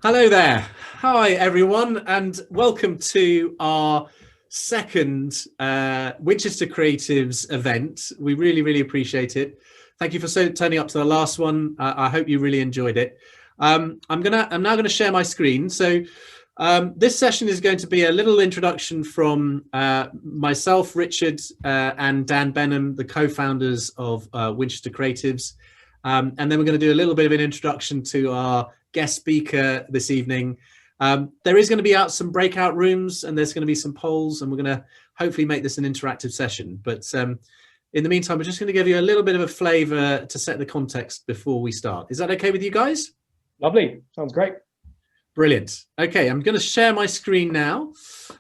Hello there. Hi, everyone, and welcome to our second Winchester Creatives event. We really appreciate it. Thank you for turning up to the last one. I hope you really enjoyed it. I'm now going to share my screen. So this session is going to be a little introduction from myself, Richard, and Dan Benham, the co-founders of Winchester Creatives. And then we're going to do a little bit of an introduction to our guest speaker this evening. There is going to be some breakout rooms, and there's going to be some polls, and we're going to hopefully make this an interactive session. But in the meantime, we're just going to give you a little bit of a flavour to set the context before we start. Is that okay with you guys? Lovely. Sounds great. Brilliant. Okay, I'm going to share my screen now.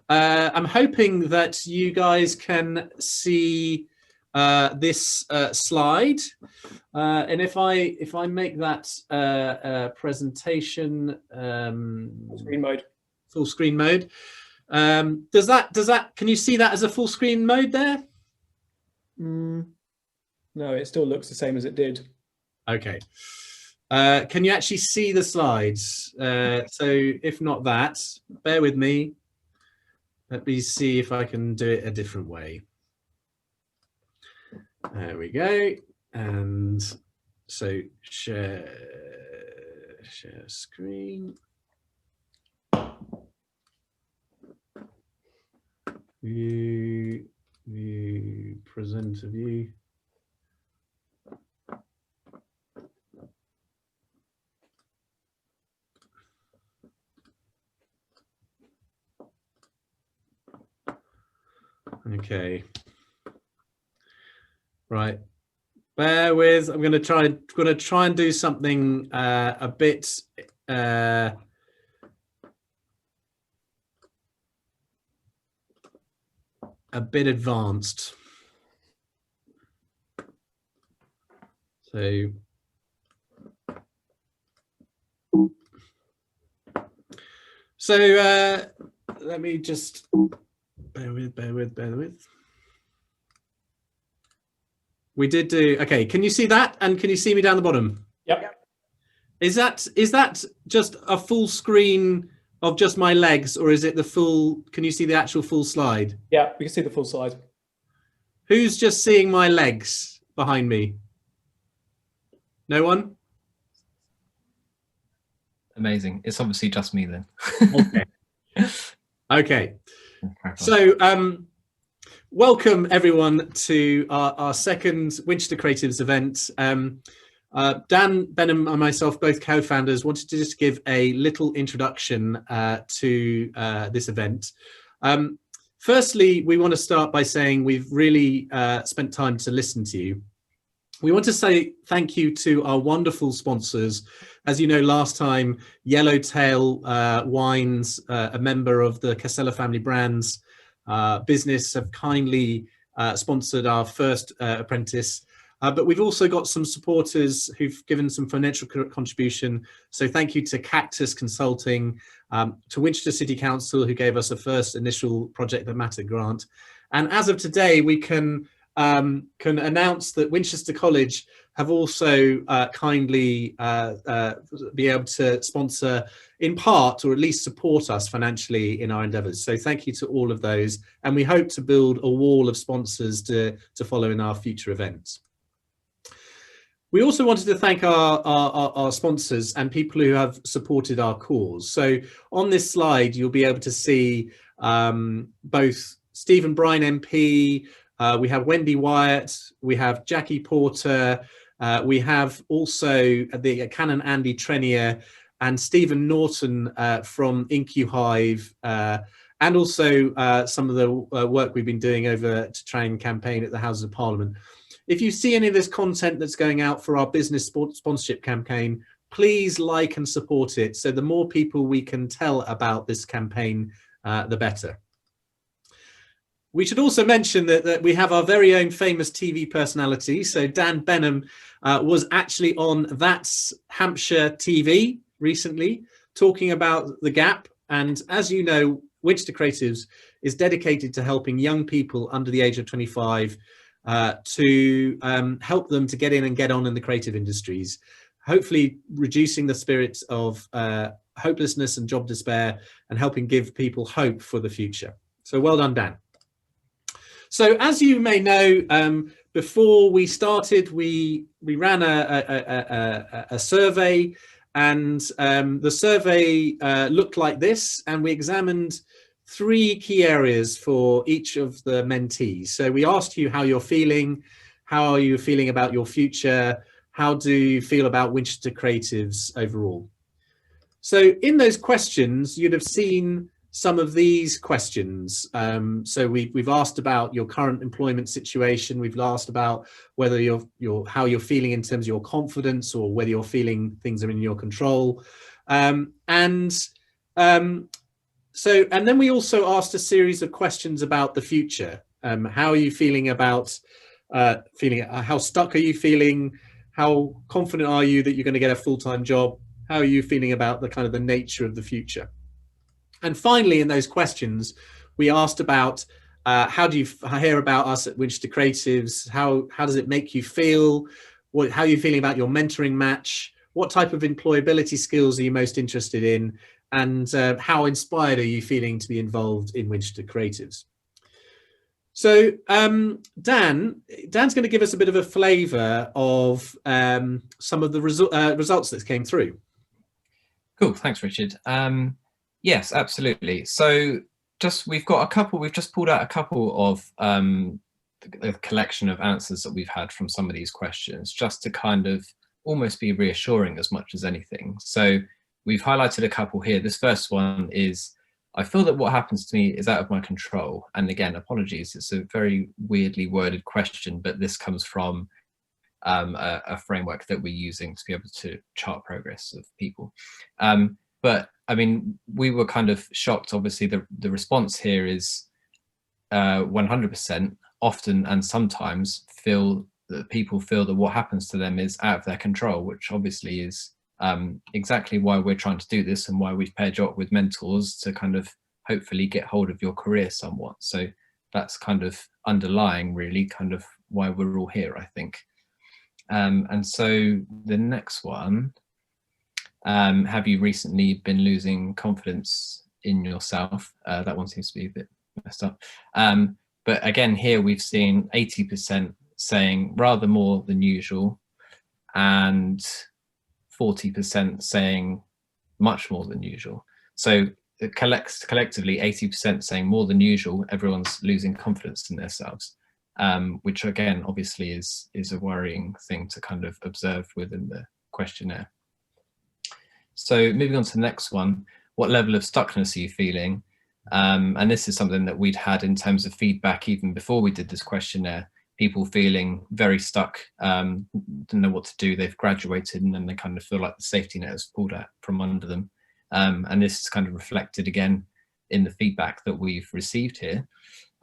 I'm hoping that you guys can see this slide, and if I make that presentation full screen mode, does that can you see that as a full screen mode there? No, it still looks the same as it did. Okay. Can you actually see the slides? So if not that, bear with me. Let me see if I can do it a different way. There we go. And so share screen. View presenter view. Okay. Right, bear with. I'm going to try and do something a bit advanced. So let me just bear with. We did do, okay, can you see that? And can you see me down the bottom? Yep. Is that just a full screen of just my legs, or is it the full, can you see the actual full slide? Yeah, we can see the full slide. Who's just seeing my legs behind me? No one? Amazing. It's obviously just me then. Okay. Okay. So, welcome everyone to our second Winchester Creatives event. Dan Benham and myself, both co-founders, wanted to just give a little introduction to this event. Firstly, we want to start by saying we've really spent time to listen to you. We want to say thank you to our wonderful sponsors. As you know, last time, Yellowtail Wines, a member of the Casella family brands, business, have kindly sponsored our first apprentice, but we've also got some supporters who've given some financial contribution. So thank you to Cactus Consulting, to Winchester City Council, who gave us a first initial Project the Matter grant. And as of today, we can announce that Winchester College have also kindly be able to sponsor in part, or at least support us financially in our endeavours. So thank you to all of those, and we hope to build a wall of sponsors to follow in our future events. We also wanted to thank our sponsors and people who have supported our cause. So on this slide, you'll be able to see both Stephen Bryan MP, we have Wendy Wyatt, we have Jackie Porter, we have also the Canon Andy Trenier and Stephen Norton from IncuHive, and also some of the work we've been doing over to try and campaign at the Houses of Parliament. If you see any of this content that's going out for our business sponsorship campaign, please like and support it. So the more people we can tell about this campaign, the better. We should also mention that we have our very own famous TV personality. So Dan Benham was actually on That's Hampshire TV recently, talking about the gap. And as you know, Winchester Creatives is dedicated to helping young people under the age of 25 to help them to get in and get on in the creative industries. hopefully reducing the spirits of hopelessness and job despair, and helping give people hope for the future. So well done, Dan. So as you may know, before we started, we ran a survey, and the survey looked like this, and we examined 3 key areas for each of the mentees. So we asked you how you're feeling, how are you feeling about your future, how do you feel about Winchester Creatives overall? So in those questions, you'd have seen some of these questions. So we've asked about your current employment situation. We've asked about whether how you're feeling in terms of your confidence, or whether you're feeling things are in your control. And then we also asked a series of questions about the future. How are you feeling about how stuck are you feeling? How confident are you that you're going to get a full-time job? How are you feeling about the nature of the future? And finally, in those questions, we asked about how do you hear about us at Winchester Creatives? How does it make you feel? How are you feeling about your mentoring match? What type of employability skills are you most interested in? And how inspired are you feeling to be involved in Winchester Creatives? So Dan's going to give us a bit of a flavour of some of the results that came through. Cool, thanks, Richard. Yes, absolutely. So we've just pulled out a couple of a collection of answers that we've had from some of these questions, just to kind of almost be reassuring as much as anything. So we've highlighted a couple here. This first one is, I feel that what happens to me is out of my control. And again, apologies, it's a very weirdly worded question, but this comes from a framework that we're using to be able to chart progress of people. But I mean, we were kind of shocked. Obviously, the response here is 100% often and sometimes people feel that what happens to them is out of their control, which obviously is exactly why we're trying to do this, and why we've paired you up with mentors to kind of hopefully get hold of your career somewhat. So that's kind of underlying, really, kind of why we're all here, I think. And so the next one, have you recently been losing confidence in yourself? That one seems to be a bit messed up. But again, here we've seen 80% saying rather more than usual, and 40% saying much more than usual. So it collectively 80% saying more than usual, everyone's losing confidence in themselves, which again, obviously is a worrying thing to kind of observe within the questionnaire. So moving on to the next one, what level of stuckness are you feeling? And this is something that we'd had in terms of feedback even before we did this questionnaire. People feeling very stuck, don't know what to do. They've graduated and then they kind of feel like the safety net has pulled out from under them. And this is kind of reflected again in the feedback that we've received here.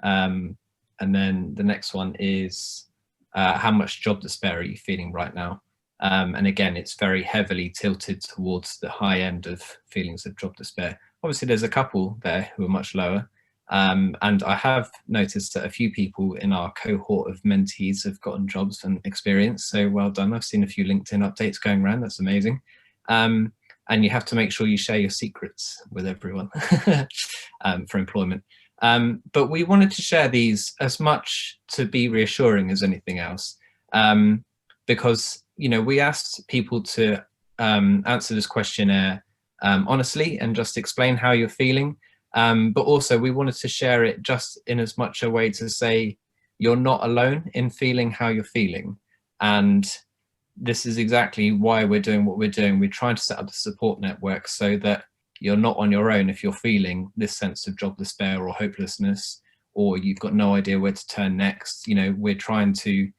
And then the next one is, how much job despair are you feeling right now? And again, it's very heavily tilted towards the high end of feelings of job despair. Obviously, there's a couple there who are much lower. And I have noticed that a few people in our cohort of mentees have gotten jobs and experience. So well done. I've seen a few LinkedIn updates going around. That's amazing. And you have to make sure you share your secrets with everyone for employment. But we wanted to share these as much to be reassuring as anything else, because we asked people to answer this questionnaire honestly and just explain how you're feeling. But also we wanted to share it just in as much a way to say you're not alone in feeling how you're feeling. And this is exactly why we're doing what we're doing. We're trying to set up the support network so that you're not on your own if you're feeling this sense of job despair or hopelessness, or you've got no idea where to turn next. We're trying to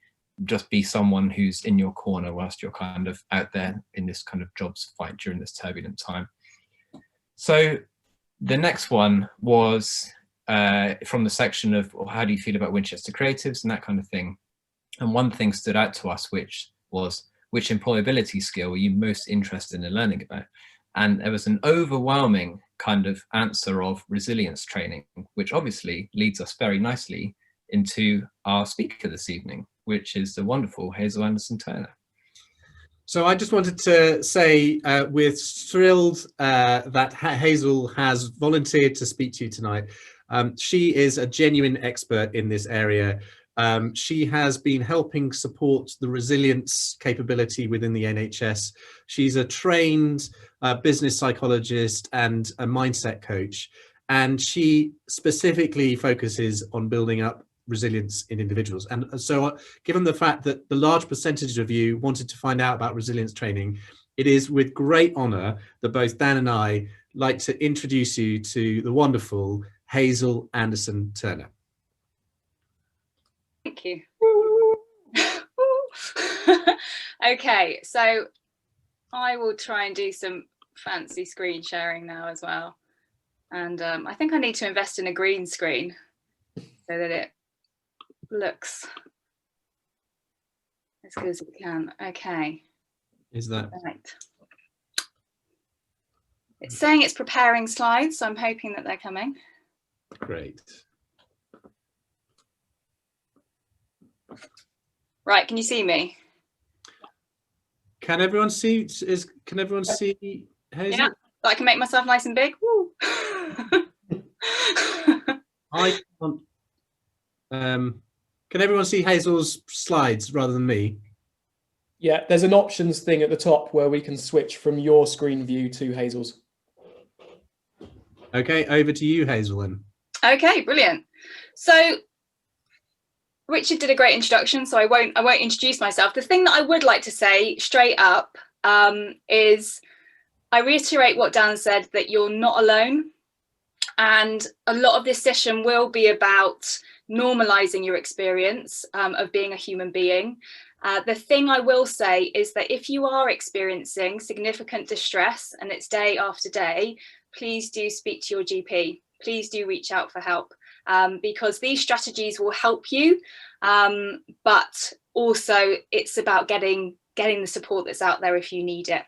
just be someone who's in your corner whilst you're kind of out there in this kind of jobs fight during this turbulent time. So the next one was from the section of how do you feel about Winchester Creatives and that kind of thing. And one thing stood out to us, which was, which employability skill are you most interested in learning about? And there was an overwhelming kind of answer of resilience training, which obviously leads us very nicely into our speaker this evening, which is the wonderful Hazel Anderson-Turner. So I just wanted to say we're thrilled that Hazel has volunteered to speak to you tonight. She is a genuine expert in this area. She has been helping support the resilience capability within the NHS. She's a trained business psychologist and a mindset coach, and she specifically focuses on building up resilience in individuals. And so given the fact that the large percentage of you wanted to find out about resilience training, it is with great honor that both Dan and I like to introduce you to the wonderful Hazel Anderson-Turner. Thank you. Okay, so I will try and do some fancy screen sharing now as well. And I think I need to invest in a green screen so that it looks as good as it can. Okay. Is that right? It's saying it's preparing slides, so I'm hoping that they're coming. great? Right, can you see me? Can everyone see? Can everyone see Hazel? Yeah, I can make myself nice and big. Woo. I can't. Can everyone see Hazel's slides rather than me? Yeah, there's an options thing at the top where we can switch from your screen view to Hazel's. Okay, over to you, Hazel, then. Okay, brilliant. So Richard did a great introduction, so I won't introduce myself. The thing that I would like to say straight up is I reiterate what Dan said, that you're not alone. And a lot of this session will be about normalizing your experience of being a human being. The thing I will say is that if you are experiencing significant distress and it's day after day, please do speak to your GP. Please do reach out for help, because these strategies will help you, but also it's about getting the support that's out there if you need it.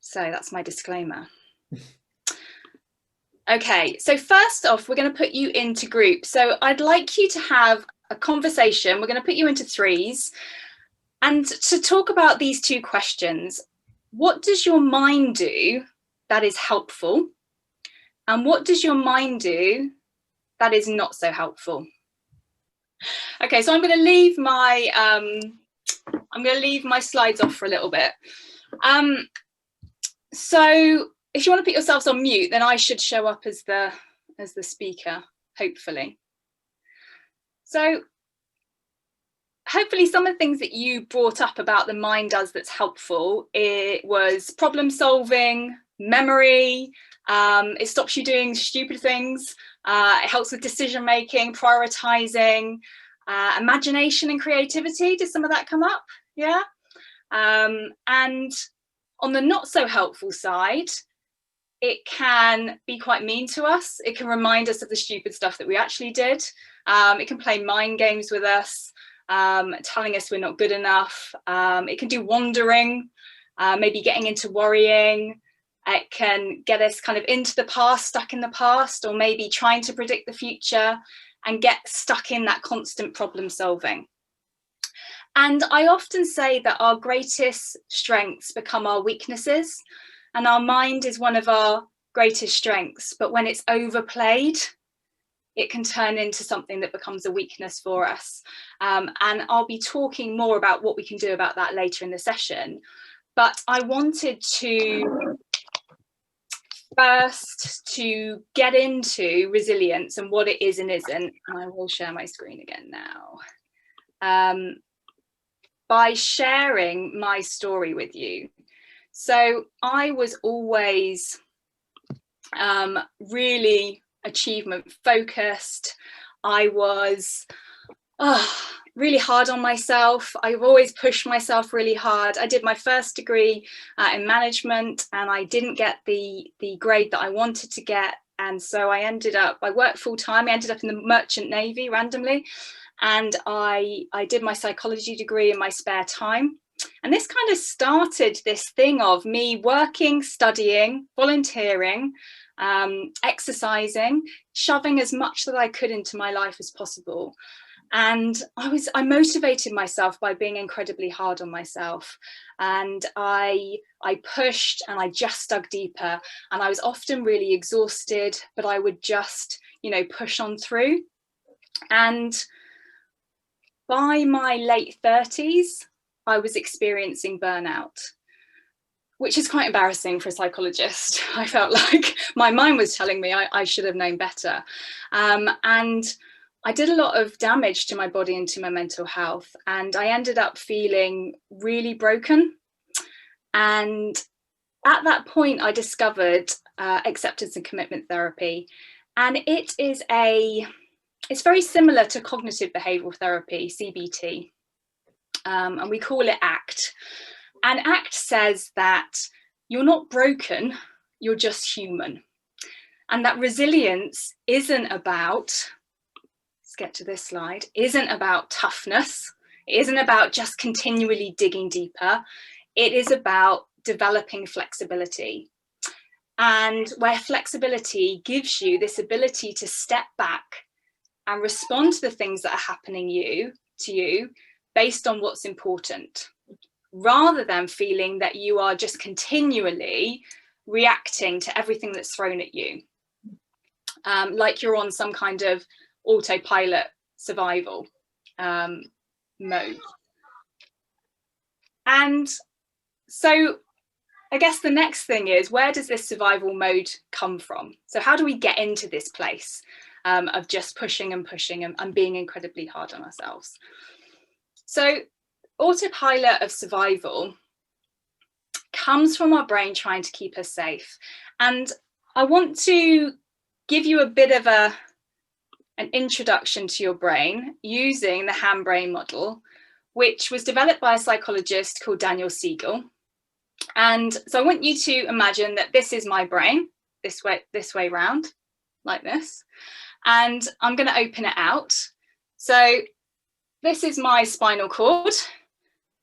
So that's my disclaimer. Okay, so first off, we're going to put you into groups. So I'd like you to have a conversation. We're going to put you into threes and to talk about these two questions. What does your mind do that is helpful? And what does your mind do that is not so helpful? Okay, so I'm going to leave my slides off for a little bit. So if you want to put yourselves on mute, then I should show up as the speaker, hopefully. So hopefully some of the things that you brought up about the mind does that's helpful, it was problem solving, memory, it stops you doing stupid things, it helps with decision making, prioritizing, imagination and creativity. Did some of that come up? Yeah. And on the not so helpful side, it can be quite mean to us. It can remind us of the stupid stuff that we actually did. It can play mind games with us, telling us we're not good enough. It can do wandering, maybe getting into worrying. It can get us kind of into the past, stuck in the past, or maybe trying to predict the future and get stuck in that constant problem solving. And I often say that our greatest strengths become our weaknesses, and our mind is one of our greatest strengths, but when it's overplayed, it can turn into something that becomes a weakness for us. And I'll be talking more about what we can do about that later in the session. But I wanted to first to get into resilience and what it is and isn't. And I will share my screen again now. By sharing my story with you. So I was always really achievement focused. I was really hard on myself. I've always pushed myself really hard. I did my first degree in management and I didn't get the grade that I wanted to get. And so I worked full time. I ended up in the Merchant Navy randomly. And I did my psychology degree in my spare time. And this kind of started this thing of me working, studying, volunteering, exercising, shoving as much that I could into my life as possible. And I motivated myself by being incredibly hard on myself, and I pushed and I just dug deeper, and I was often really exhausted, but I would just, you know, push on through. And by my late 30s, I was experiencing burnout, which is quite embarrassing for a psychologist. I felt like my mind was telling me I should have known better. And I did a lot of damage to my body and to my mental health. And I ended up feeling really broken. And at that point, I discovered acceptance and commitment therapy. And it's very similar to cognitive behavioral therapy, CBT. And we call it ACT. And ACT says that you're not broken, you're just human. And that resilience isn't about, let's get to this slide, isn't about toughness. It isn't about just continually digging deeper. It is about developing flexibility. And where flexibility gives you this ability to step back and respond to the things that are happening to you based on what's important, rather than feeling that you are just continually reacting to everything that's thrown at you, like you're on some kind of autopilot survival mode. And so I guess the next thing is, where does this survival mode come from? So how do we get into this place of just pushing and pushing and being incredibly hard on ourselves? So autopilot of survival comes from our brain trying to keep us safe. And I want to give you a bit of an introduction to your brain using the ham-brain model, which was developed by a psychologist called Daniel Siegel. And so I want you to imagine that this is my brain, this way round, like this. And I'm going to open it out. So this is my spinal cord.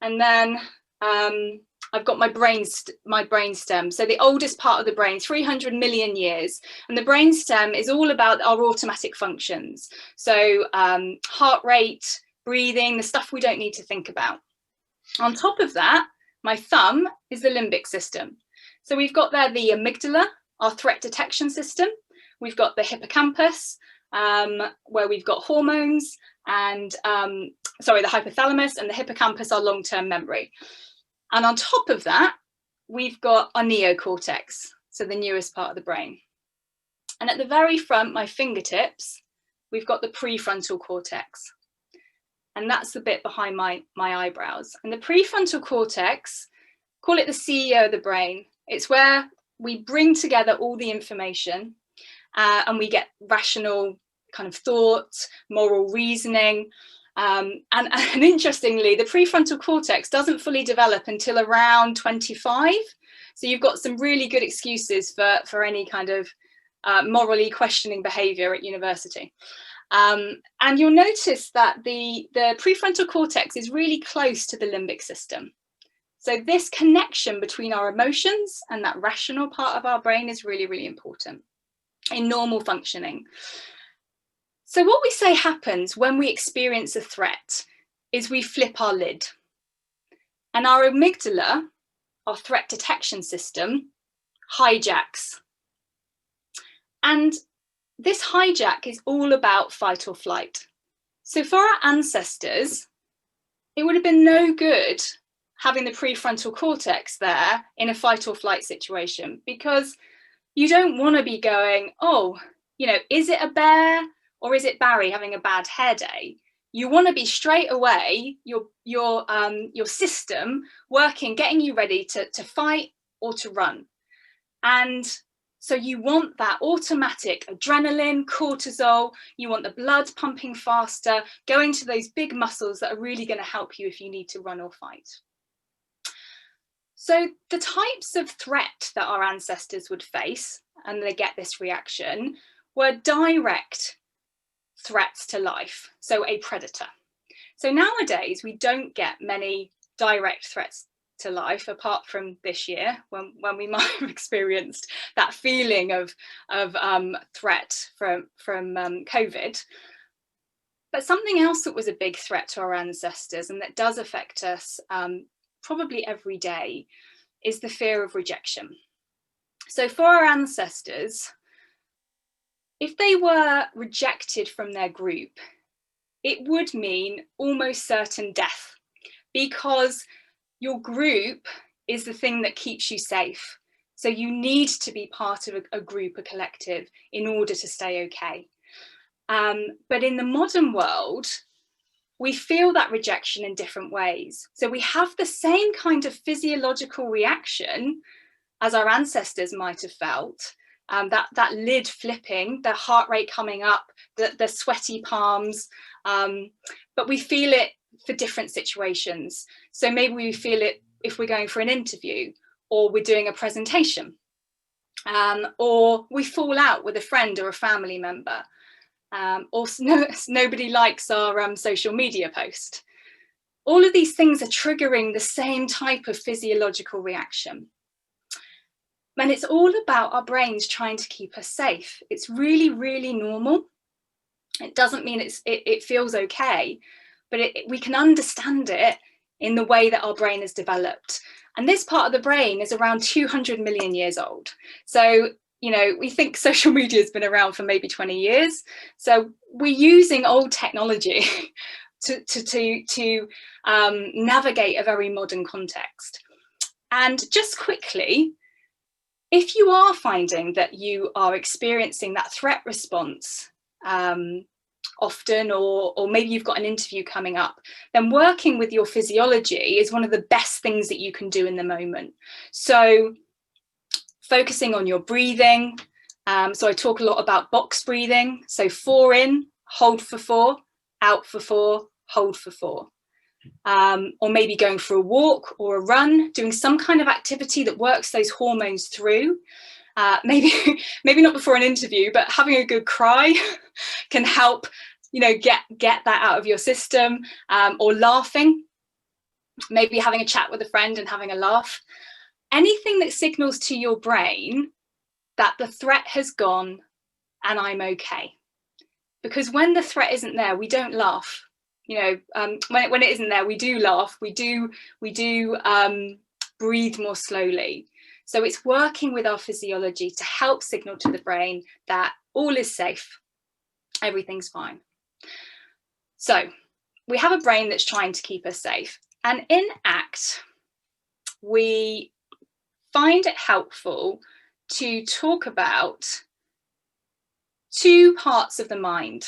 And then I've got my brainstem. So the oldest part of the brain, 300 million years. And the brainstem is all about our automatic functions. So heart rate, breathing, the stuff we don't need to think about. On top of that, my thumb is the limbic system. So we've got there the amygdala, our threat detection system. We've got the hippocampus, where we've got hormones, and the hypothalamus, and the hippocampus, our long-term memory. And on top of that, we've got our neocortex, so the newest part of the brain. And at the very front, my fingertips, we've got the prefrontal cortex. And that's the bit behind my eyebrows. And the prefrontal cortex, call it the CEO of the brain. It's where we bring together all the information and we get rational kind of thoughts, moral reasoning. And interestingly, the prefrontal cortex doesn't fully develop until around 25. So you've got some really good excuses for any kind of morally questioning behavior at university. And you'll notice that the prefrontal cortex is really close to the limbic system. So this connection between our emotions and that rational part of our brain is really, really important in normal functioning. So what we say happens when we experience a threat is we flip our lid. And our amygdala, our threat detection system, hijacks. And this hijack is all about fight or flight. So for our ancestors, it would have been no good having the prefrontal cortex there in a fight or flight situation, because you don't want to be going, oh, you know, is it a bear or is it Barry having a bad hair day? You want to be straight away, your system working, getting you ready to fight or to run. And so you want that automatic adrenaline, cortisol, you want the blood pumping faster, going to those big muscles that are really going to help you if you need to run or fight. So the types of threat that our ancestors would face, and they get this reaction, were direct threats to life, so a predator. So nowadays we don't get many direct threats to life, apart from this year when we might have experienced that feeling of threat from COVID. But something else that was a big threat to our ancestors, and that does affect us probably every day, is the fear of rejection. So for our ancestors, if they were rejected from their group, it would mean almost certain death, because your group is the thing that keeps you safe. So you need to be part of a group, a collective, in order to stay okay. But in the modern world, we feel that rejection in different ways. So we have the same kind of physiological reaction as our ancestors might have felt, that lid flipping, the heart rate coming up, the sweaty palms, but we feel it for different situations. So maybe we feel it if we're going for an interview, or we're doing a presentation, or we fall out with a friend or a family member, or nobody likes our social media post. All of these things are triggering the same type of physiological reaction. And it's all about our brains trying to keep us safe. It's really, really normal. It doesn't mean it feels okay, but we can understand it in the way that our brain is developed. And this part of the brain is around 200 million years old. So, you know, we think social media has been around for maybe 20 years. So we're using old technology to navigate a very modern context. And just quickly, if you are finding that you are experiencing that threat response often, or maybe you've got an interview coming up, then working with your physiology is one of the best things that you can do in the moment. So focusing on your breathing. So I talk a lot about box breathing. So 4 in, hold for 4, out for 4, hold for 4. Or maybe going for a walk or a run, doing some kind of activity that works those hormones through. Maybe not before an interview, but having a good cry can help, you know, get that out of your system. Or laughing, maybe having a chat with a friend and having a laugh. Anything that signals to your brain that the threat has gone and I'm okay. Because when the threat isn't there, we don't laugh. You know, when it isn't there, we do laugh. We do breathe more slowly. So it's working with our physiology to help signal to the brain that all is safe, everything's fine. So we have a brain that's trying to keep us safe. And in ACT, we find it helpful to talk about 2 parts of the mind.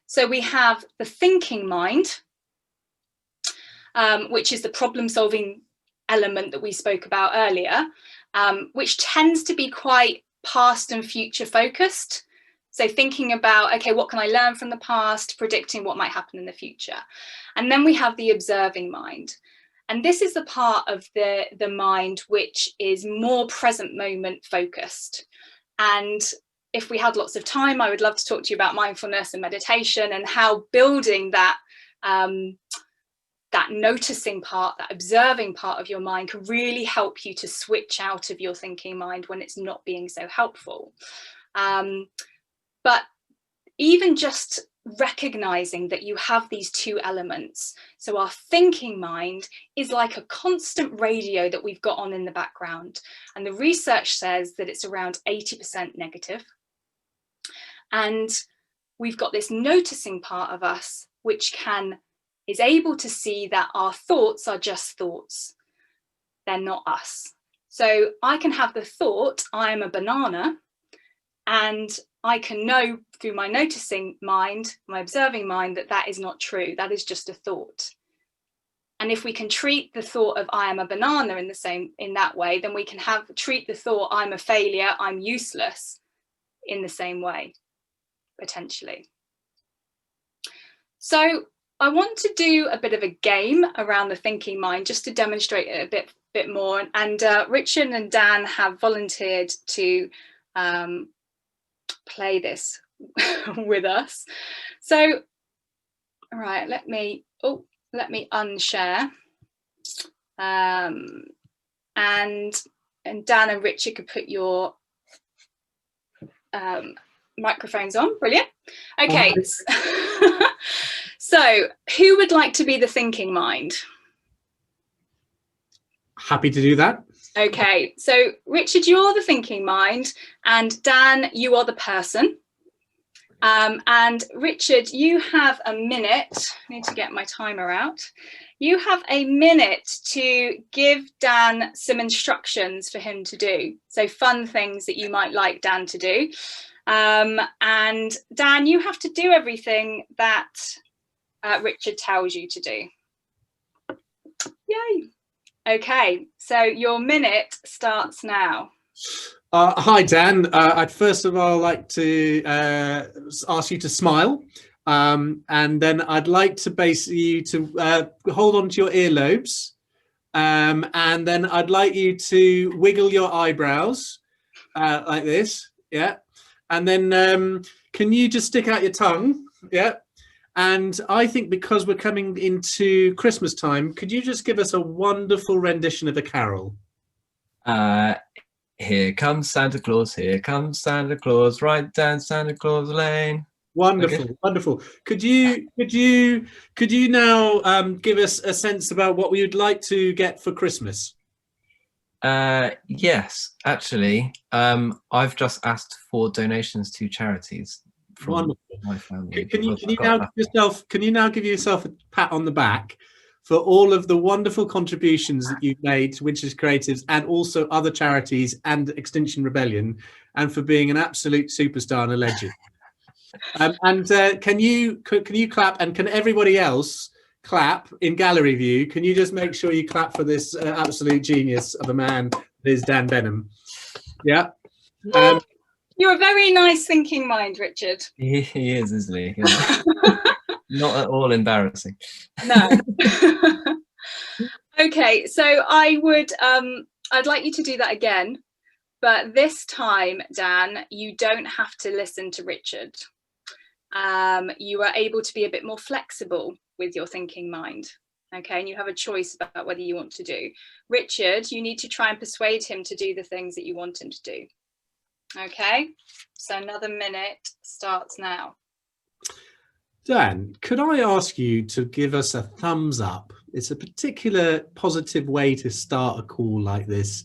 So we have the thinking mind, which is the problem-solving element that we spoke about earlier, which tends to be quite past and future focused. So thinking about, okay, what can I learn from the past, predicting what might happen in the future. And then we have the observing mind. And this is the part of the mind which is more present moment focused. And if we had lots of time, I would love to talk to you about mindfulness and meditation, and how building that that noticing part, that observing part of your mind can really help you to switch out of your thinking mind when it's not being so helpful. But even just recognizing that you have these 2 elements. So our thinking mind is like a constant radio that we've got on in the background. And the research says that it's around 80% negative. And we've got this noticing part of us, which is able to see that our thoughts are just thoughts. They're not us. So I can have the thought, I am a banana, and I can know through my noticing mind, my observing mind, that that is not true. That is just a thought. And if we can treat the thought of I am a banana in that way, then we can treat the thought I'm a failure, I'm useless in the same way, potentially. So I want to do a bit of a game around the thinking mind, just to demonstrate it a bit more. And Richard and Dan have volunteered to play this with us. So, all right, let me unshare. And Dan and Richard could put your Microphone's on, brilliant. Okay, so who would like to be the thinking mind? Happy to do that. Okay, so Richard, you're the thinking mind, and Dan, you are the person. And Richard, you have a minute. I need to get my timer out. You have a minute to give Dan some instructions for him to do. So fun things that you might like Dan to do. And Dan, you have to do everything that Richard tells you to do. Yay. Okay, so your minute starts now. Hi, Dan. I'd first of all like to ask you to smile. And then I'd like to basically you to hold on to your earlobes. And then I'd like you to wiggle your eyebrows like this. Yeah. And then can you just stick out your tongue? Yeah. And I think because we're coming into Christmas time, could you just give us a wonderful rendition of a carol? Here comes Santa Claus, here comes Santa Claus, right down Santa Claus Lane. Wonderful, okay. Wonderful. Could you now give us a sense about what we would like to get for Christmas? Yes, actually, I've just asked for donations to charities from Wonderful. My family. Can you now give yourself a pat on the back for all of the wonderful contributions that you've made to Winchester Creatives and also other charities and Extinction Rebellion, and for being an absolute superstar and a legend. Can you clap, and can everybody else clap in gallery view? Can you just make sure you clap for this absolute genius of a man that is Dan Benham? Yeah. You're a very nice thinking mind, Richard. He is, isn't he? Not at all embarrassing. No. Okay, so I'd like you to do that again, but this time, Dan, you don't have to listen to Richard. You are able to be a bit more flexible with your thinking mind. Okay, and you have a choice about whether you want to do. Richard, you need to try and persuade him to do the things that you want him to do. Okay, so another minute starts now. Dan, could I ask you to give us a thumbs up? It's a particular positive way to start a call like this.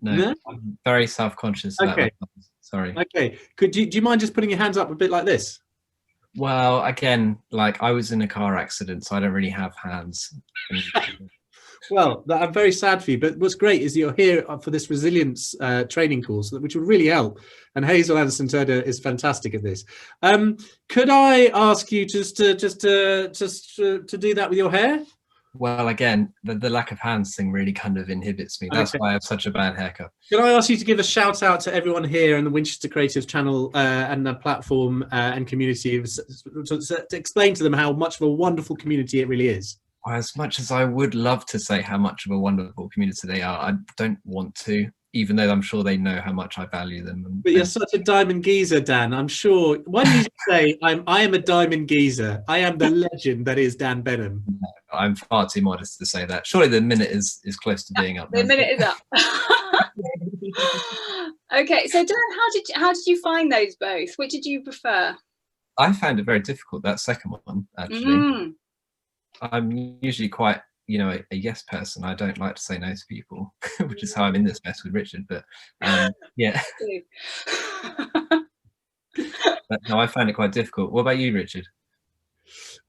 No? I'm very self-conscious about that. Sorry. Okay, do you mind just putting your hands up a bit like this? Well, again, like I was in a car accident, so I don't really have hands. Well, I'm very sad for you, but what's great is you're here for this resilience training course, which will really help. And Hazel Anderson-Turner is fantastic at this. Could I ask you just to do that with your hair? Well, again, the lack of hands thing really kind of inhibits me. That's why I have such a bad haircut. Can I ask you to give a shout out to everyone here on the Winchester Creatives channel and the platform and community to explain to them how much of a wonderful community it really is? As much as I would love to say how much of a wonderful community they are, I don't want to, even though I'm sure they know how much I value them. But you're such a diamond geezer, Dan. I'm sure. Why don't you say, I am a diamond geezer. I am the legend that is Dan Benham. No, I'm far too modest to say that. Surely the minute is close to being up. The minute is up. Okay, so Dan, how did you find those both? Which did you prefer? I found it very difficult, that second one, actually. I'm usually quite, a yes person. I don't like to say no to people, which is how I'm in this mess with Richard. But yeah. But no, I found it quite difficult. What about you, Richard?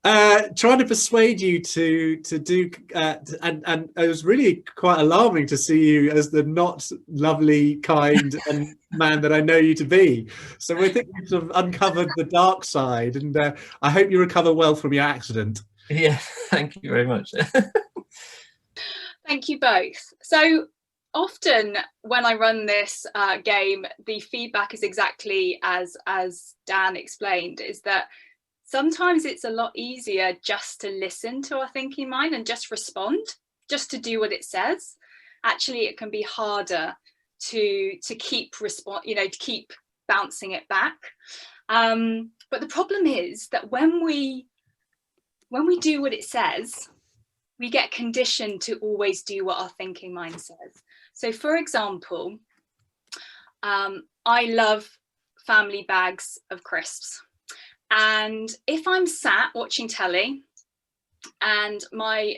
Trying to persuade you to do, and it was really quite alarming to see you as the not lovely, kind, and man that I know you to be. So I think you've sort of uncovered the dark side, and I hope you recover well from your accident. Yeah, thank you very much. Thank you both. So often when I run this game, the feedback is exactly as Dan explained, is that sometimes it's a lot easier just to listen to our thinking mind and just respond, just to do what it says. Actually, it can be harder to keep to keep bouncing it back. But the problem is that when we do what it says, we get conditioned to always do what our thinking mind says. So for example, I love family bags of crisps. And if I'm sat watching telly, and my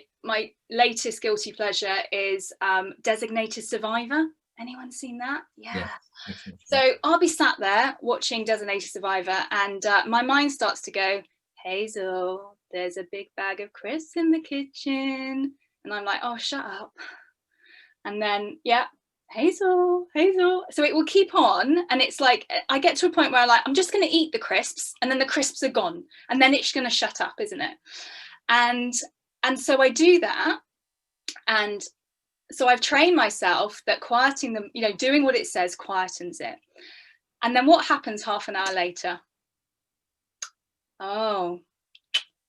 latest guilty pleasure is Designated Survivor. Anyone seen that? Yeah. So I'll be sat there watching Designated Survivor, and my mind starts to go, Hazel, there's a big bag of crisps in the kitchen. And I'm like, oh, shut up. And then, yeah, Hazel. So it will keep on. And it's like, I get to a point where I'm just going to eat the crisps, and then the crisps are gone. And then it's going to shut up, isn't it? And so I do that. And so I've trained myself that quieting them, doing what it says quietens it. And then what happens half an hour later? Oh,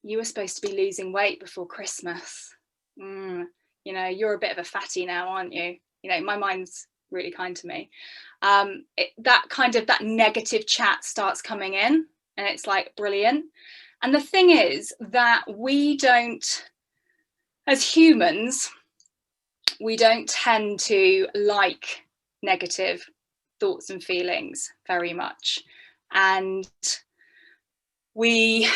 you were supposed to be losing weight before Christmas. You're a bit of a fatty now, aren't you? My mind's really kind to me. That negative chat starts coming in, and it's like, brilliant. And the thing is that we don't, as humans, we don't tend to like negative thoughts and feelings very much. And we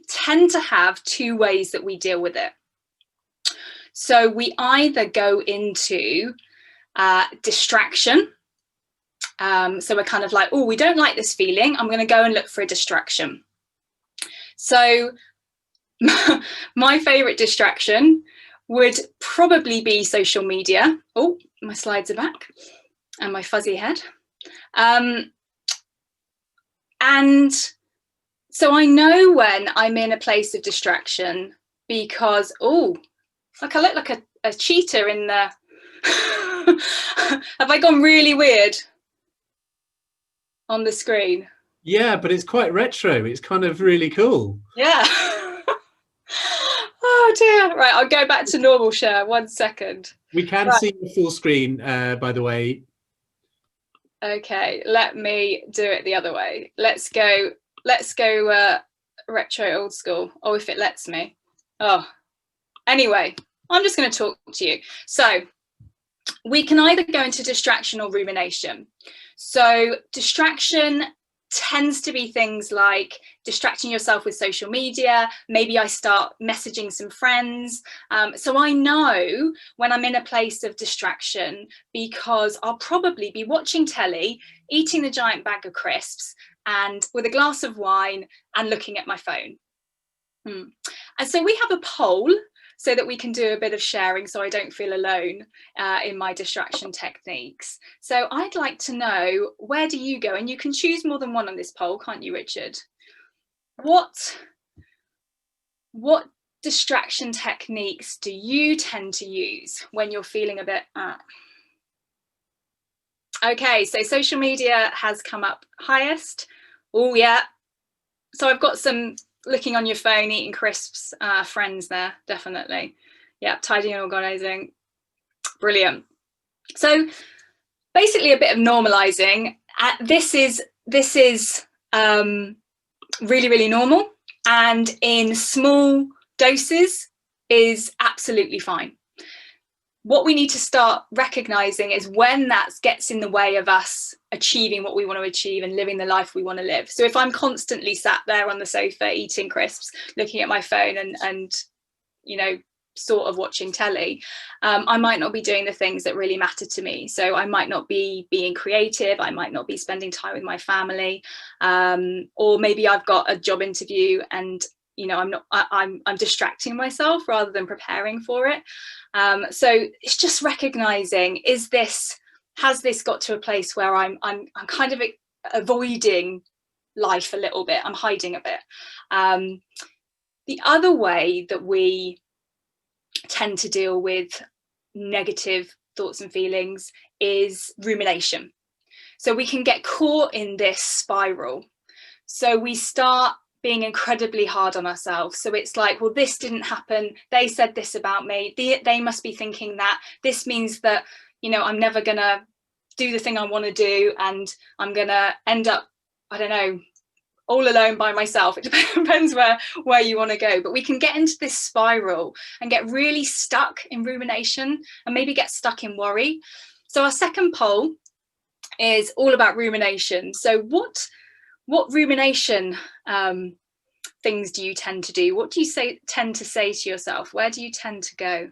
tend to have two ways that we deal with it. So we either go into distraction. So we're kind of like, oh, we don't like this feeling. I'm going to go and look for a distraction. So my favorite distraction would probably be social media. Oh, my slides are back and my fuzzy head. And so I know when I'm in a place of distraction because, oh, like I look like a cheetah in the... Have I gone really weird on the screen? Yeah, but it's quite retro. It's kind of really cool. Yeah. Oh dear. Right, I'll go back to normal share. 1 second. We can see the full screen, by the way. Okay, let me do it the other way. Let's go retro old school. Oh, if it lets me. Oh, anyway, I'm just going to talk to you. So we can either go into distraction or rumination. So distraction tends to be things like distracting yourself with social media. Maybe I start messaging some friends. So I know when I'm in a place of distraction because I'll probably be watching telly, eating the giant bag of crisps, and with a glass of wine and looking at my phone. And so we have a poll so that we can do a bit of sharing so I don't feel alone in my distraction techniques. So I'd like to know, where do you go? And you can choose more than one on this poll, can't you, Richard? What distraction techniques do you tend to use when you're feeling a bit... Okay, so social media has come up highest. Oh, yeah. So I've got some... looking on your phone, eating crisps, friends there, definitely. Yeah, tidying and organising, brilliant. So basically a bit of normalising. This is really, really normal, and in small doses is absolutely fine. What we need to start recognising is when that gets in the way of us achieving what we want to achieve and living the life we want to live. So if I'm constantly sat there on the sofa eating crisps, looking at my phone and sort of watching telly, I might not be doing the things that really matter to me. So I might not be being creative. I might not be spending time with my family, or maybe I've got a job interview and I'm distracting myself rather than preparing for it. So it's just recognizing, has this got to a place where I'm kind of avoiding life a little bit, I'm hiding a bit. The other way that we tend to deal with negative thoughts and feelings is rumination. So we can get caught in this spiral. So we start being incredibly hard on ourselves. So it's like, well, this didn't happen. They said this about me. They must be thinking that. This means that, I'm never going to do the thing I want to do. And I'm going to end up, I don't know, all alone by myself. It depends where you want to go. But we can get into this spiral and get really stuck in rumination and maybe get stuck in worry. So our second poll is all about rumination. So what rumination things do you tend to do? What do you tend to say to yourself? Where do you tend to go?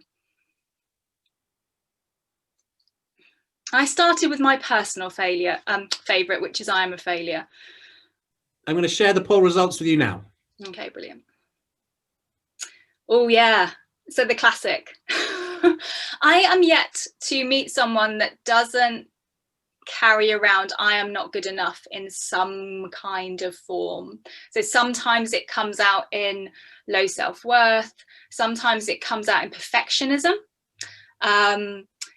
I started with my personal favourite, which is I am a failure. I'm going to share the poll results with you now. Okay, brilliant. Oh yeah, so the classic. I am yet to meet someone that doesn't carry around I am not good enough in some kind of form. So sometimes it comes out in low self-worth, sometimes it comes out in perfectionism.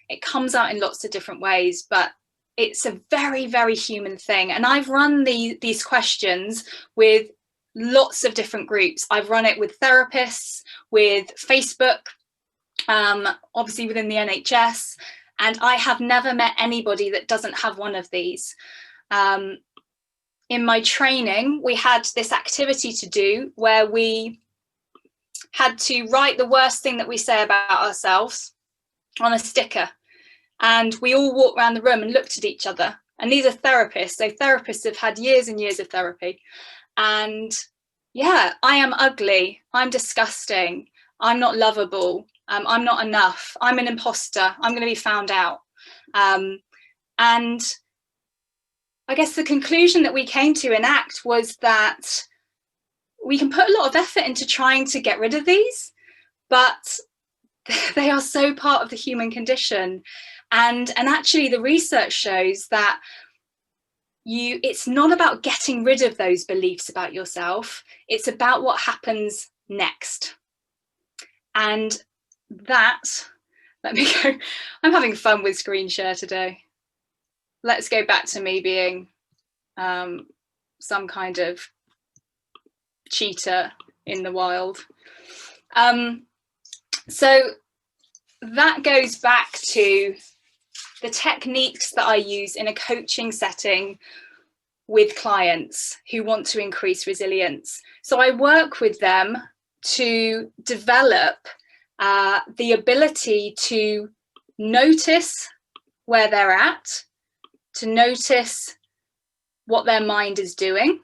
It comes out in lots of different ways, but it's a very, very human thing. And I've run these questions with lots of different groups. I've run it with therapists, with Facebook, obviously within the NHS, and I have never met anybody that doesn't have one of these. In my training, we had this activity to do where we had to write the worst thing that we say about ourselves on a sticker. And we all walked around the room and looked at each other. And these are therapists. So therapists have had years and years of therapy. And yeah, I am ugly. I'm disgusting. I'm not lovable. I'm not enough. I'm an imposter. I'm going to be found out. And I guess the conclusion that we came to in ACT was that we can put a lot of effort into trying to get rid of these, but they are so part of the human condition. And actually the research shows that it's not about getting rid of those beliefs about yourself. It's about what happens next. And that, let me go, I'm having fun with screen share today. Let's go back to me being some kind of cheetah in the wild. So that goes back to the techniques that I use in a coaching setting with clients who want to increase resilience. So I work with them to develop the ability to notice where they're at, to notice what their mind is doing,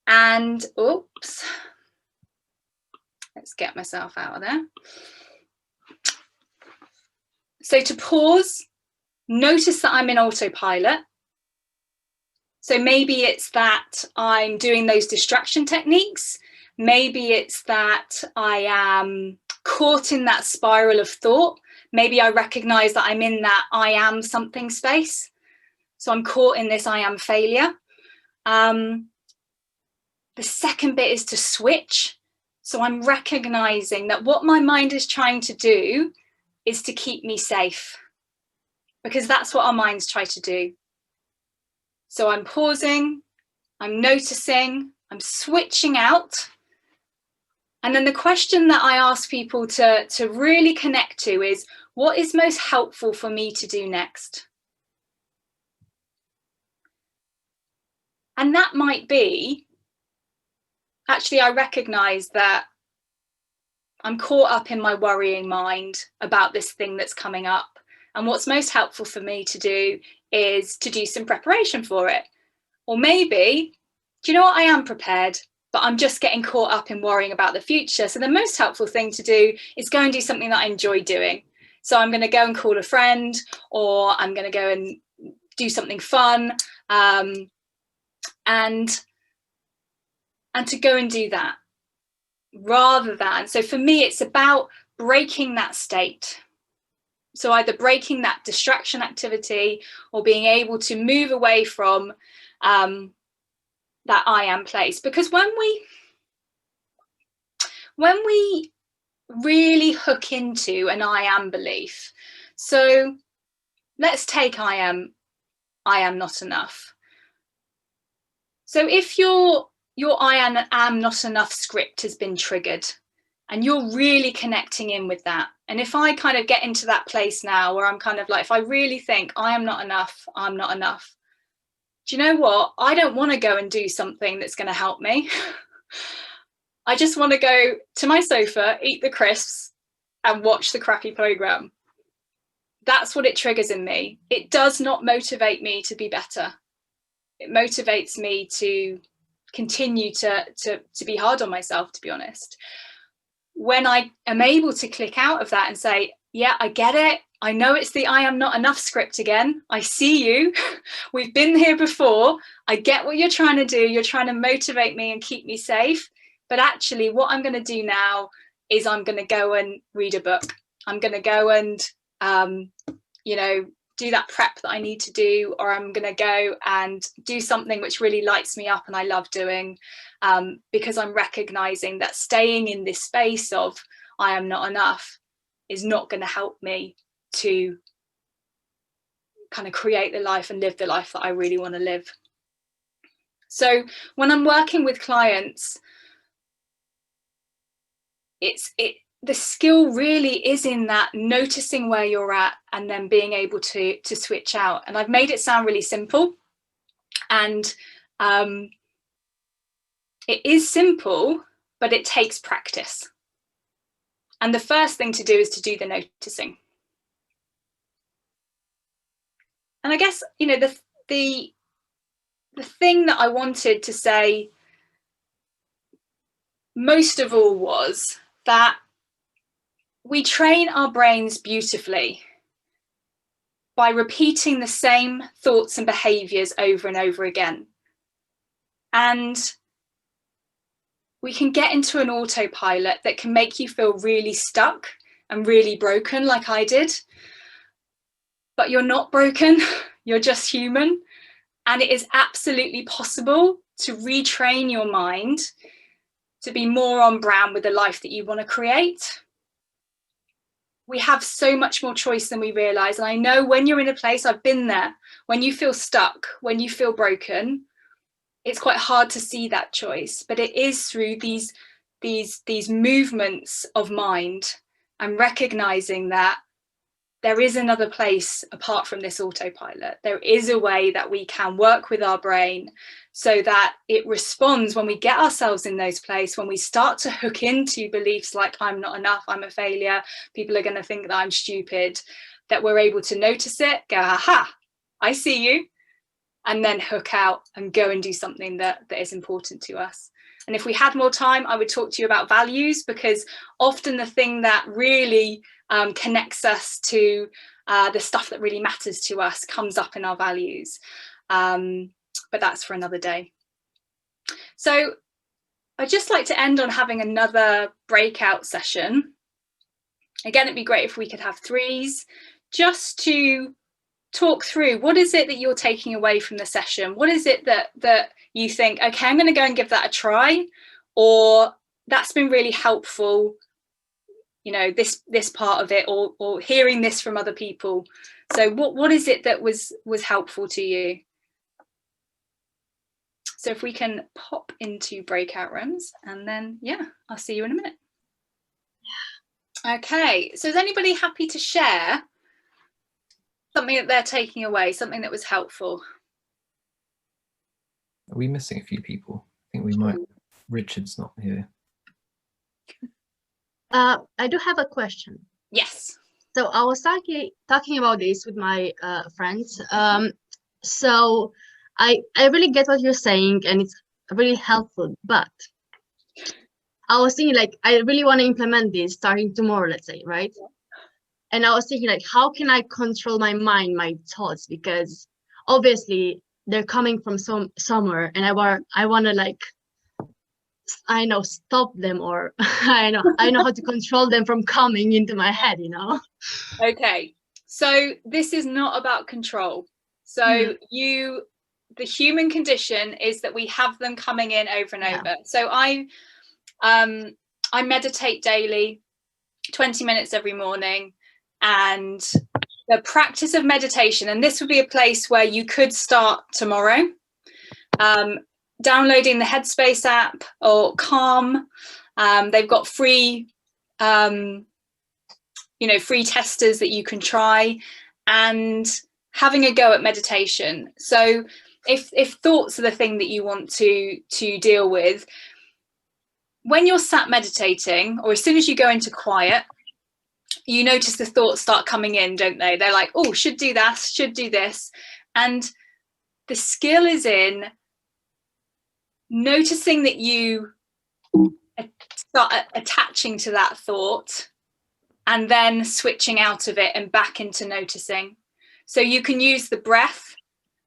and oops, let's get myself out of there. So to pause, notice that I'm in autopilot. So maybe it's that I'm doing those distraction techniques. Maybe it's that I am caught in that spiral of thought. Maybe I recognize that I'm in that I am something space. So I'm caught in this I am failure. The second bit is to switch. So I'm recognizing that what my mind is trying to do is to keep me safe, because that's what our minds try to do. So I'm pausing, I'm noticing, I'm switching out. And then the question that I ask people to really connect to is, what is most helpful for me to do next? And that might be, actually, I recognize that I'm caught up in my worrying mind about this thing that's coming up. And what's most helpful for me to do is to do some preparation for it. Or maybe, do you know what, I am prepared, but I'm just getting caught up in worrying about the future. So the most helpful thing to do is go and do something that I enjoy doing. So I'm going to go and call a friend, or I'm going to go and do something fun, and to go and do that. Rather than, so for me, it's about breaking that state. So either breaking that distraction activity or being able to move away from that I am place. Because when we really hook into an I am belief, so let's take I am not enough. So if your I am not enough script has been triggered and you're really connecting in with that. And if I kind of get into that place now where I'm kind of like, if I really think I am not enough, I'm not enough. Do you know what? I don't want to go and do something that's going to help me. I just want to go to my sofa, eat the crisps and watch the crappy program. that's what it triggers in me. It does not motivate me to be better. It motivates me to continue to be hard on myself, to be honest. When I am able to click out of that and say, yeah, I get it. I know it's the I am not enough script again. I see you. We've been here before. I get what you're trying to do. You're trying to motivate me and keep me safe. But actually, what I'm going to do now is I'm going to go and read a book. I'm going to go and, do that prep that I need to do, or I'm going to go and do something which really lights me up and I love doing, because I'm recognizing that staying in this space of I am not enough is not going to help me to kind of create the life and live the life that I really want to live. So when I'm working with clients, the skill really is in that noticing where you're at and then being able to switch out. And I've made it sound really simple, and it is simple, but it takes practice. And the first thing to do is to do the noticing. And I guess, the thing that I wanted to say most of all was that we train our brains beautifully by repeating the same thoughts and behaviors over and over again. And we can get into an autopilot that can make you feel really stuck and really broken, like I did. But you're not broken, you're just human. And it is absolutely possible to retrain your mind to be more on brand with the life that you want to create. We have so much more choice than we realize. And I know when you're in a place, I've been there, when you feel stuck, when you feel broken, it's quite hard to see that choice. But it is through these movements of mind and recognizing that there is another place apart from this autopilot. There is a way that we can work with our brain so that it responds when we get ourselves in those places, when we start to hook into beliefs like I'm not enough, I'm a failure, people are going to think that I'm stupid, that we're able to notice it, go, aha, I see you, and then hook out and go and do something that is important to us. And if we had more time, I would talk to you about values, because often the thing that really connects us to the stuff that really matters to us comes up in our values. But that's for another day. So I'd just like to end on having another breakout session. Again, it'd be great if we could have threes, just to talk through what is it that you're taking away from the session? What is it that you think, okay, I'm going to go and give that a try, or that's been really helpful, this part of it, or hearing this from other people. So what is it that was helpful to you? So if we can pop into breakout rooms, and then, yeah, I'll see you in a minute. Okay, so is anybody happy to share something that they're taking away, something that was helpful? Are we missing a few people? I think we might. Richard's not here. I do have a question. Yes. So I was talking about this with my friends. So I really get what you're saying, and it's really helpful. But I was thinking, like, I really want to implement this starting tomorrow, let's say, right? Yeah. And I was thinking, like, how can I control my mind, my thoughts? Because obviously they're coming from somewhere, and I want to, like, I know, stop them, or I know how to control them from coming into my head, Okay, so this is not about control. So the human condition is that we have them coming in over and over. So I meditate daily, 20 minutes every morning, and the practice of meditation, and this would be a place where you could start tomorrow, downloading the Headspace app or Calm. They've got free free testers that you can try, and having a go at meditation. So if thoughts are the thing that you want to deal with, when you're sat meditating, or as soon as you go into quiet, you notice the thoughts start coming in, don't they? They're like, oh, should do that, should do this. And the skill is in noticing that you start attaching to that thought and then switching out of it and back into noticing. So you can use the breath.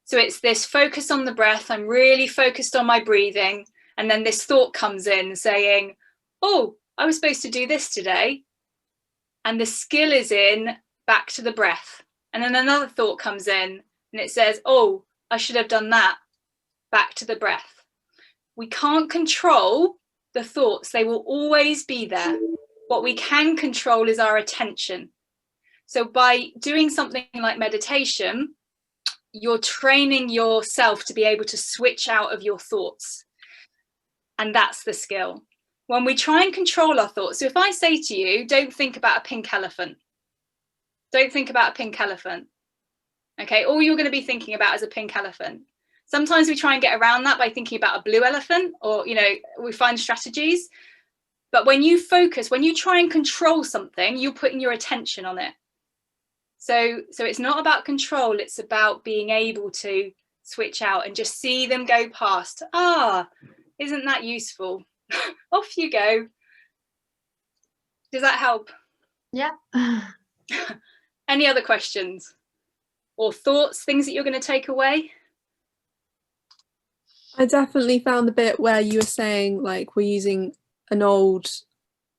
So it's this focus on the breath. I'm really focused on my breathing. And then this thought comes in saying, oh, I was supposed to do this today. And the skill is in back to the breath. And then another thought comes in and it says, oh, I should have done that. Back to the breath. We can't control the thoughts. They will always be there. What we can control is our attention. So by doing something like meditation, you're training yourself to be able to switch out of your thoughts. And that's the skill. When we try and control our thoughts, so if I say to you, don't think about a pink elephant. Don't think about a pink elephant. Okay, all you're going to be thinking about is a pink elephant. Sometimes we try and get around that by thinking about a blue elephant, or, you know, we find strategies. But when you focus, when you try and control something, you're putting your attention on it. So it's not about control, it's about being able to switch out and just see them go past. Ah, isn't that useful? Off you go. Does that help? Yeah. Any other questions or thoughts, things that you're going to take away? I definitely found the bit where you were saying like we're using an old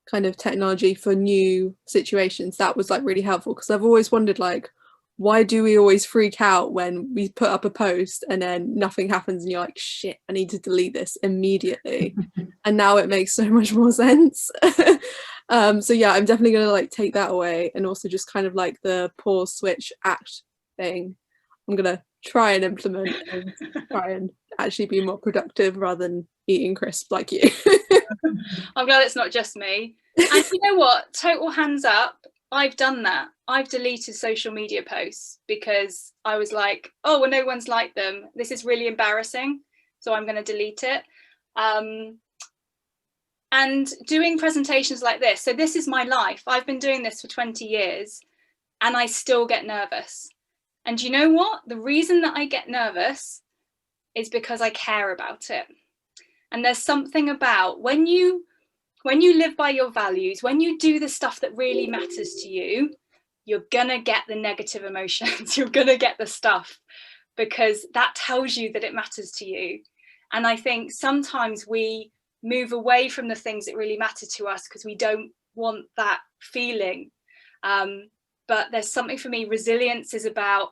kind of technology for new situations. That was like really helpful, because I've always wondered like, why do we always freak out when we put up a post and then nothing happens and you're like, shit, I need to delete this immediately. And now it makes so much more sense. So yeah, I'm definitely gonna like take that away, and also just kind of like the pause, switch, act thing I'm gonna try and implement and try and actually be more productive rather than eating crisps like you. I'm glad it's not just me. And you know what, total hands up, I've done that. I've deleted social media posts because I was like, oh, well, no one's liked them. This is really embarrassing. So I'm going to delete it. And doing presentations like this. So this is my life. I've been doing this for 20 years and I still get nervous. And you know what? The reason that I get nervous is because I care about it. And there's something about when you live by your values, when you do the stuff that really matters to you, you're gonna get the negative emotions, you're gonna get the stuff, because that tells you that it matters to you. And I think sometimes we move away from the things that really matter to us because we don't want that feeling. But there's something for me, resilience is about,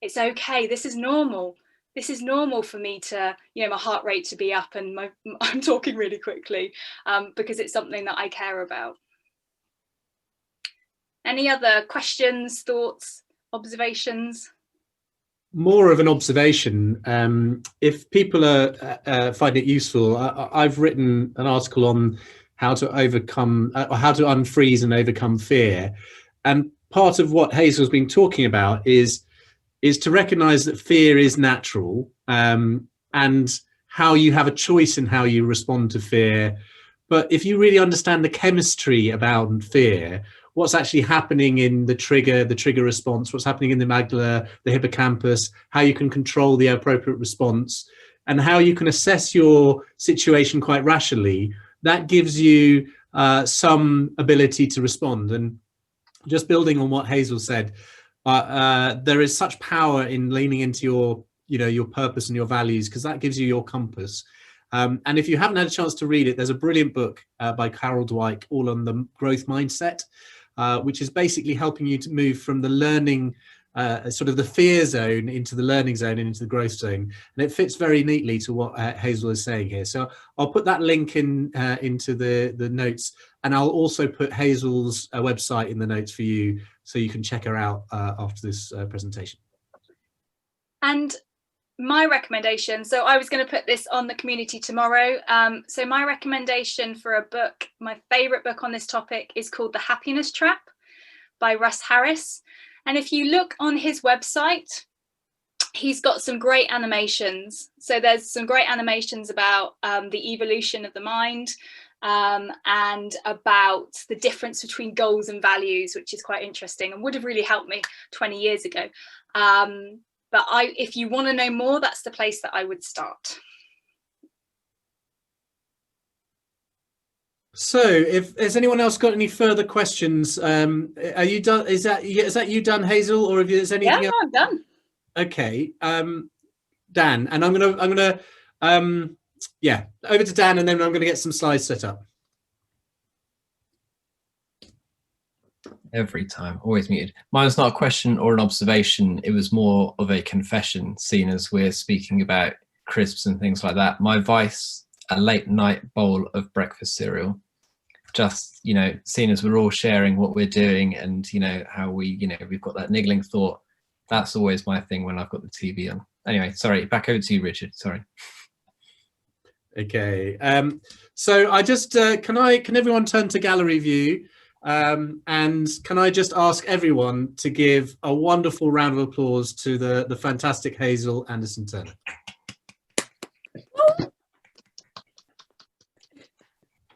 it's okay, this is normal. This is normal for me to, you know, my heart rate to be up and I'm talking really quickly because it's something that I care about. Any other questions, thoughts, observations? More of an observation. If people find it useful, I've written an article on how to overcome, or how to unfreeze and overcome fear. And part of what Hazel's been talking about is to recognize that fear is natural, and how you have a choice in how you respond to fear. But if you really understand the chemistry about fear, what's actually happening in the trigger response, what's happening in the amygdala, the hippocampus, how you can control the appropriate response, and how you can assess your situation quite rationally, that gives you some ability to respond. And just building on what Hazel said, there is such power in leaning into your purpose and your values, because that gives you your compass. And if you haven't had a chance to read it, there's a brilliant book by Carol Dweck, all on the growth mindset, which is basically helping you to move from the learning, sort of the fear zone, into the learning zone and into the growth zone. And it fits very neatly to what Hazel is saying here. So I'll put that link into the notes, and I'll also put Hazel's website in the notes for you, so you can check her out after this presentation. And my recommendation, so I was going to put this on the community tomorrow. So my recommendation for a book, my favorite book on this topic, is called The Happiness Trap by Russ Harris. And if you look on his website, he's got some great animations. So there's some great animations about the evolution of the mind. and about the difference between goals and values, which is quite interesting and would have really helped me 20 years ago. But if you want to know more, that's the place that I would start. So if has anyone else got any further questions, are you done? Is that you done, Hazel, or is anything else? I'm done. Okay, Dan, and I'm gonna yeah, over to Dan, and then I'm gonna get some slides set up. Every time, always muted. Mine's not a question or an observation. It was more of a confession, seeing as we're speaking about crisps and things like that. My vice, a late night bowl of breakfast cereal. Just, you know, seeing as we're all sharing what we're doing and, you know, how we, you know, we've got that niggling thought. That's always my thing when I've got the TV on. Anyway, sorry, back over to you, Richard. Sorry. Okay. So I just, can everyone turn to gallery view? And can I just ask everyone to give a wonderful round of applause to the fantastic Hazel Anderson-Turner.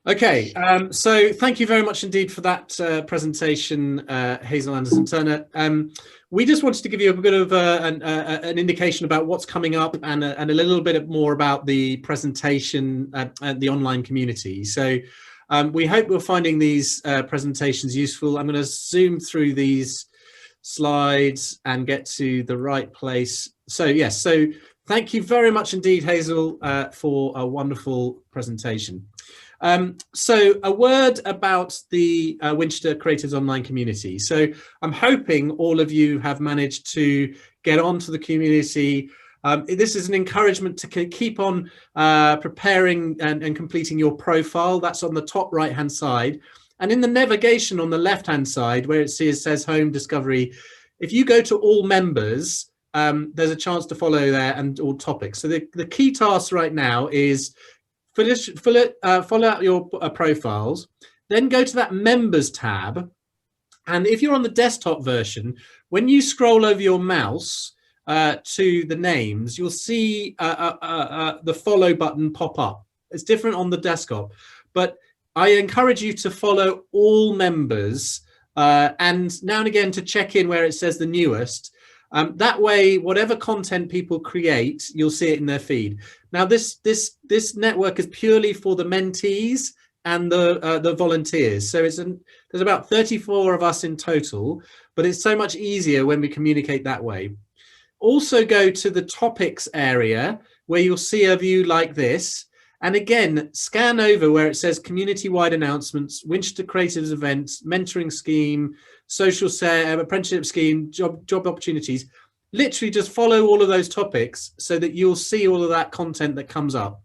Okay, so thank you very much indeed for that presentation, Hazel Anderson-Turner. We just wanted to give you a bit of an indication about what's coming up and a little bit more about the presentation and the online community. So we hope you're finding these presentations useful. I'm going to zoom through these slides and get to the right place. So yes, so thank you very much indeed, Hazel, for a wonderful presentation. So a word about the Winchester Creatives online community. So I'm hoping all of you have managed to get onto the community. This is an encouragement to keep on preparing and completing your profile. That's on the top right hand side. And in the navigation on the left hand side where it says home discovery, if you go to all members, there's a chance to follow there and all topics. So the key task right now is follow out your profiles, then go to that members tab. And if you're on the desktop version, when you scroll over your mouse to the names, you'll see the follow button pop up. It's different on the desktop, but I encourage you to follow all members and now and again to check in where it says the newest. That way, whatever content people create, you'll see it in their feed. Now, this network is purely for the mentees and the volunteers. So there's about 34 of us in total, but it's so much easier when we communicate that way. Also go to the topics area where you'll see a view like this. And again, scan over where it says community-wide announcements, Winchester Creatives events, mentoring scheme, social apprenticeship scheme, job opportunities. Literally just follow all of those topics so that you'll see all of that content that comes up.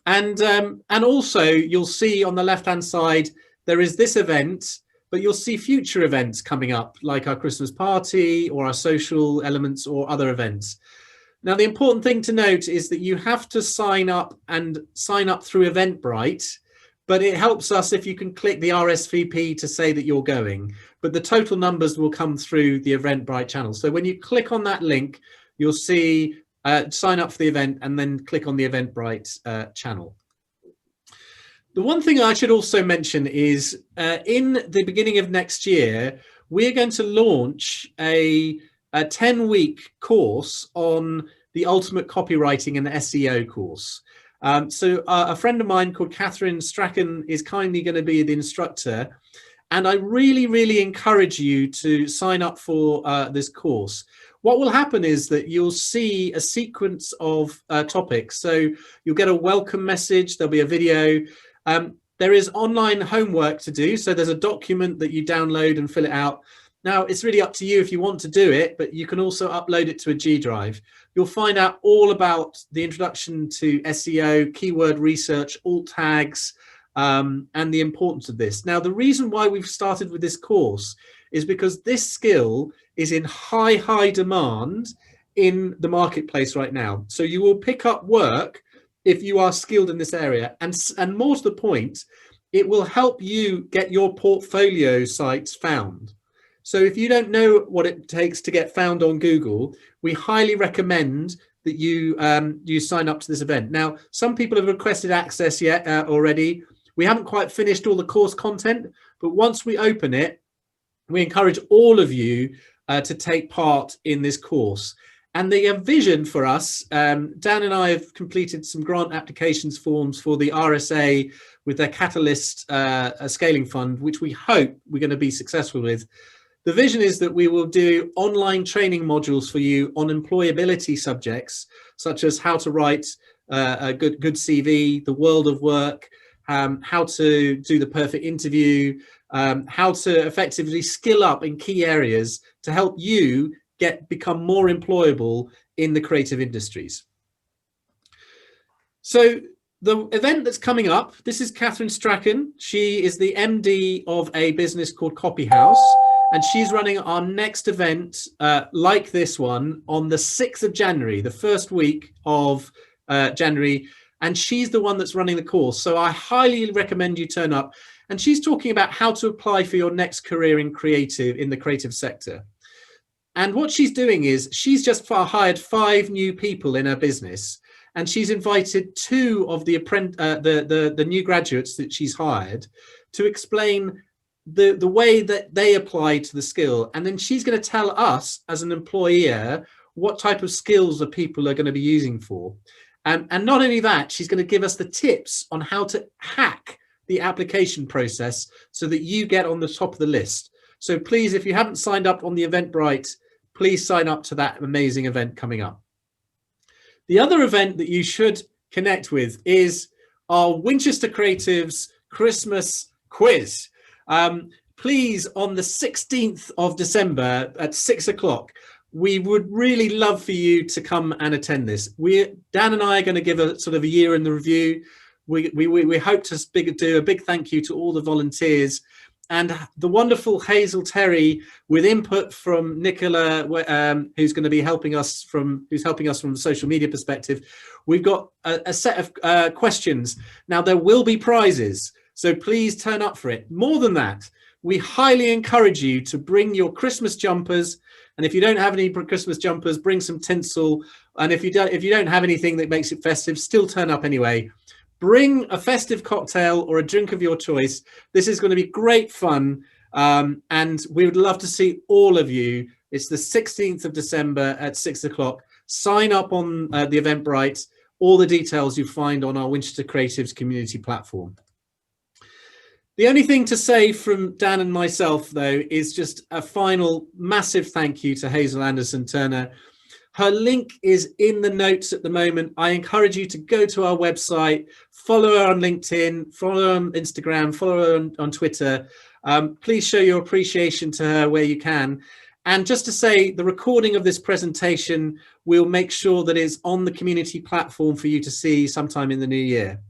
And also you'll see on the left-hand side, there is this event, but you'll see future events coming up like our Christmas party or our social elements or other events. Now, the important thing to note is that you have to sign up through Eventbrite, but it helps us if you can click the RSVP to say that you're going. But the total numbers will come through the Eventbrite channel. So when you click on that link, you'll see sign up for the event and then click on the Eventbrite channel. The one thing I should also mention is in the beginning of next year, we're going to launch a 10-week course on the ultimate copywriting and SEO course. So a friend of mine called Catherine Strachan is kindly going to be the instructor. And I really, really encourage you to sign up for this course. What will happen is that you'll see a sequence of topics. So you'll get a welcome message, there'll be a video. There is online homework to do. So there's a document that you download and fill it out. Now, it's really up to you if you want to do it, but you can also upload it to a G drive. You'll find out all about the introduction to SEO, keyword research, alt tags, and the importance of this. Now, the reason why we've started with this course is because this skill is in high demand in the marketplace right now. So you will pick up work if you are skilled in this area. And more to the point, it will help you get your portfolio sites found. So if you don't know what it takes to get found on Google, we highly recommend that you sign up to this event. Now, some people have requested access yet already. We haven't quite finished all the course content, but once we open it, we encourage all of you to take part in this course. And the vision for us, Dan and I have completed some grant applications forms for the RSA with their Catalyst scaling fund, which we hope we're going to be successful with. The vision is that we will do online training modules for you on employability subjects, such as how to write a good CV, the world of work, how to do the perfect interview, how to effectively skill up in key areas to help you become more employable in the creative industries. So the event that's coming up, this is Catherine Strachan. She is the MD of a business called Copy House, and she's running our next event like this one on the 6th of January, the first week of January, and she's the one that's running the course. So I highly recommend you turn up. And she's talking about how to apply for your next career in the creative sector. And what she's doing is she's just hired 5 new people in her business, and she's invited 2 of the new graduates that she's hired to explain the way that they apply to the skill. And then she's going to tell us as an employer what type of skills the people are going to be using for. And not only that, she's going to give us the tips on how to hack the application process so that you get on the top of the list. So please, if you haven't signed up on the Eventbrite, please sign up to that amazing event coming up. The other event that you should connect with is our Winchester Creatives Christmas quiz. Please, on the 16th of December at 6 o'clock, we would really love for you to come and attend this. Dan and I are going to give a sort of a year in the review. We hope to do a big thank you to all the volunteers and the wonderful Hazel Terry with input from Nicola, who's going to be helping us from the social media perspective. We've got a set of questions. Now there will be prizes, so please turn up for it. More than that, we highly encourage you to bring your Christmas jumpers. And if you don't have any Christmas jumpers, bring some tinsel. And if you don't have anything that makes it festive, still turn up anyway. Bring a festive cocktail or a drink of your choice. This is going to be great fun. And we would love to see all of you. It's the 16th of December at 6 o'clock. Sign up on the Eventbrite. All the details you find on our Winchester Creatives community platform. The only thing to say from Dan and myself, though, is just a final massive thank you to Hazel Anderson-Turner. Her link is in the notes at the moment. I encourage you to go to our website, follow her on LinkedIn, follow her on Instagram, follow her on Twitter. Please show your appreciation to her where you can. And just to say, the recording of this presentation, we'll make sure that it's on the community platform for you to see sometime in the new year.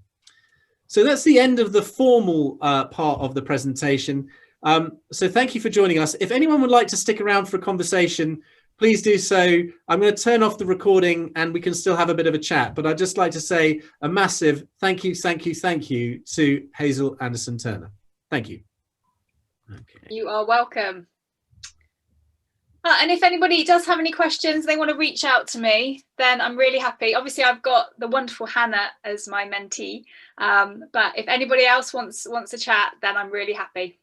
So that's the end of the formal part of the presentation. So thank you for joining us. If anyone would like to stick around for a conversation, please do so. I'm going to turn off the recording and we can still have a bit of a chat. But I'd just like to say a massive thank you to Hazel Anderson-Turner. Thank you. Okay. You are welcome. And if anybody does have any questions, they want to reach out to me, then I'm really happy. Obviously, I've got the wonderful Hannah as my mentee. But if anybody else wants to chat, then I'm really happy.